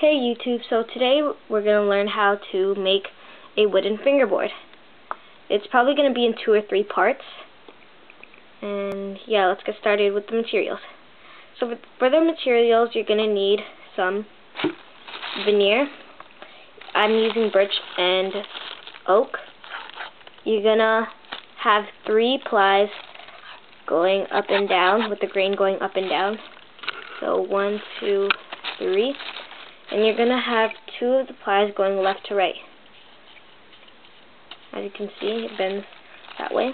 Hey YouTube, so today we're going to learn how to make a wooden fingerboard. It's probably going to be in 2 or 3 parts. And yeah, let's get started with the materials. So for the materials, you're going to need some veneer. I'm using birch and oak. You're going to have 3 plies going up and down, with the grain going up and down. So 1, 2, 3. And you're going to have 2 of the plies going left to right. As you can see, it bends that way.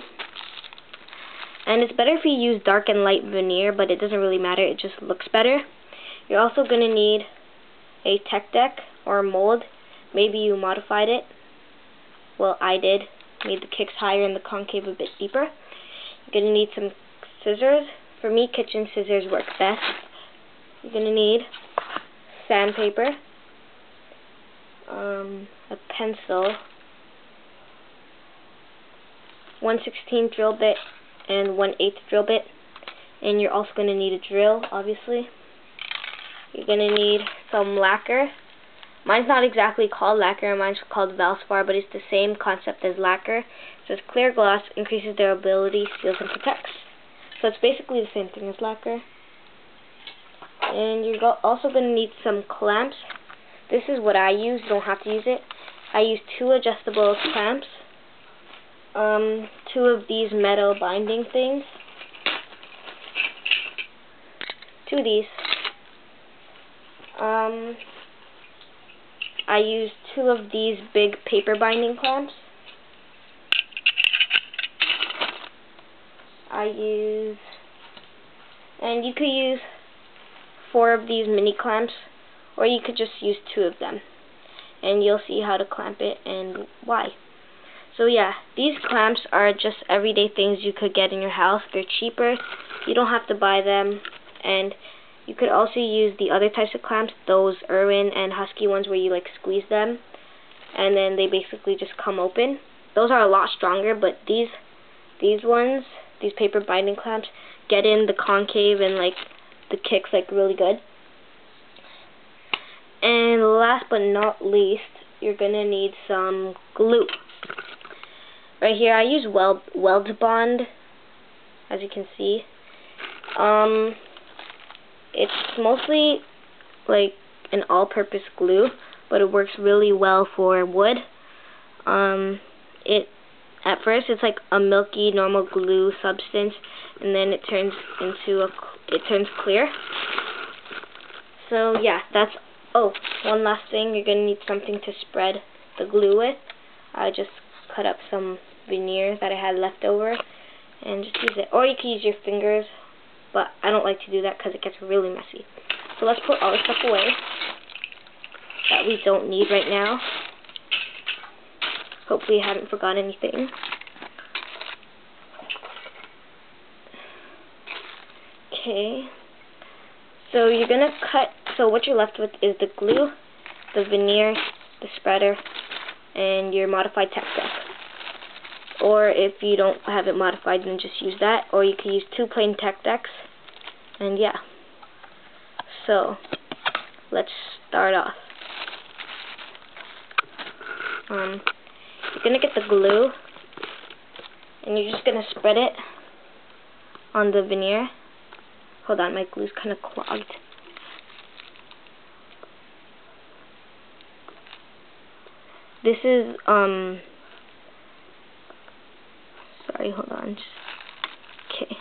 And it's better if you use dark and light veneer, but it doesn't really matter, it just looks better. You're also going to need a tech deck or a mold. Maybe you modified it. Well, I did. Made the kicks higher and the concave a bit deeper. You're going to need some scissors. For me, kitchen scissors work best. You're going to need sandpaper, a pencil, 1/16 drill bit, and 1/8 drill bit, and you're also going to need a drill, obviously. You're going to need some lacquer. Mine's not exactly called lacquer, mine's called Valspar, but it's the same concept as lacquer. It says clear gloss, increases durability, seals and protects. So it's basically the same thing as lacquer. And you're also going to need some clamps. This is what I use. You don't have to use it. I use 2 adjustable clamps. 2 of these metal binding things. 2 of these. I use 2 of these big paper binding clamps. And you could use 4 of these mini clamps, or you could just use 2 of them, and you'll see how to clamp it and why. So yeah, these clamps are just everyday things you could get in your house. They're cheaper, you don't have to buy them, and you could also use the other types of clamps, those Irwin and Husky ones where you like squeeze them and then they basically just come open. Those are a lot stronger, but these ones, these paper binding clamps, get in the concave and like the kicks like really good. And last but not least, you're gonna need some glue. Right here I use Weld Bond, as you can see. It's mostly like an all-purpose glue, but it works really well for wood. At first it's like a milky normal glue substance, and then it turns clear. So yeah, that's one last thing, you're gonna need something to spread the glue with. I just cut up some veneer that I had left over and just use it, or you can use your fingers, but I don't like to do that because it gets really messy. So let's put all the stuff away that we don't need right now. Hopefully I haven't forgotten anything. Okay, so you're gonna cut, so what you're left with is the glue, the veneer, the spreader, and your modified tech deck. Or if you don't have it modified, then just use that, or you can use 2 plain tech decks, and yeah. So, let's start off. You're gonna get the glue, and you're just gonna spread it on the veneer. Hold on, my glue's kind of clogged. This is, sorry, hold on. Okay.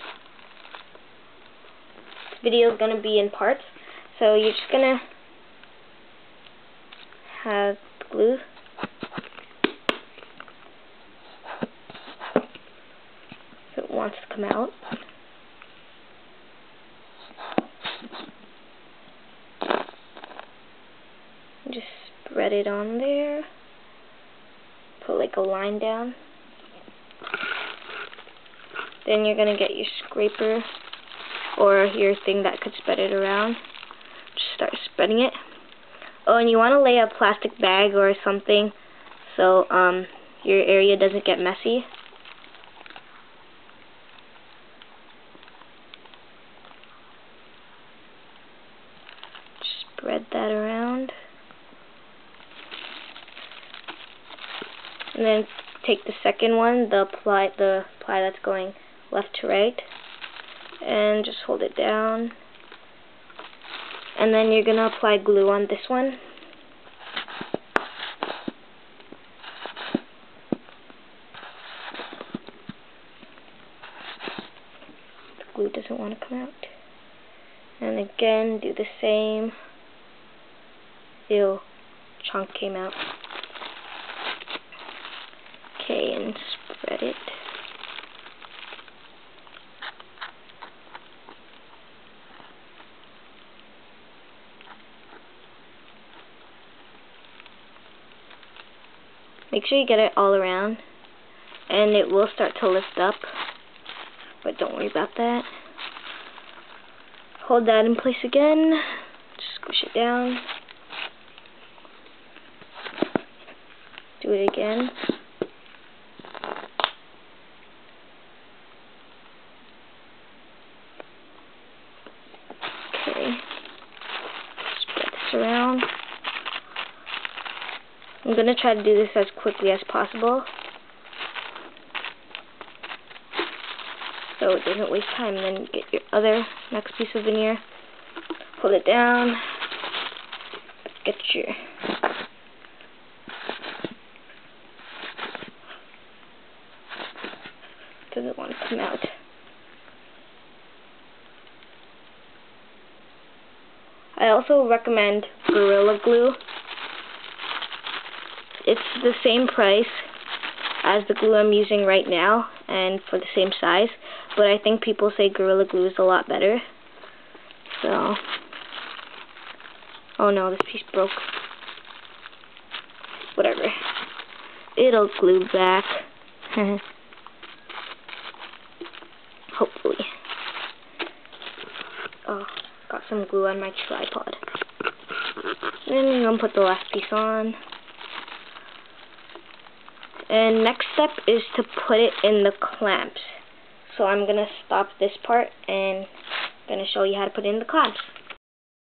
This video is gonna be in parts, so you're just gonna have glue. If it wants to come out. Just spread it on there. Put like a line down. Then you're going to get your scraper or your thing that could spread it around. Just start spreading it. Oh, and you want to lay a plastic bag or something so your area doesn't get messy. Just spread that around. And then take the second one, the ply that's going left to right, and just hold it down. And then you're going to apply glue on this one. The glue doesn't want to come out. And again, do the same. Ew, chunk came out. Okay, and spread it. Make sure you get it all around, and it will start to lift up, but don't worry about that. Hold that in place again, just squish it down. Do it again. Okay, spread this around. I'm going to try to do this as quickly as possible so it doesn't waste time. And then get your next piece of veneer, pull it down, get your doesn't want to come out. I also recommend Gorilla Glue. It's the same price as the glue I'm using right now, and for the same size, but I think people say Gorilla Glue is a lot better. So, oh no, this piece broke. Whatever. It'll glue back. Hopefully. Oh, got some glue on my tripod. Then I'm going to put the last piece on. And next step is to put it in the clamps. So I'm going to stop this part and I'm going to show you how to put it in the clamps.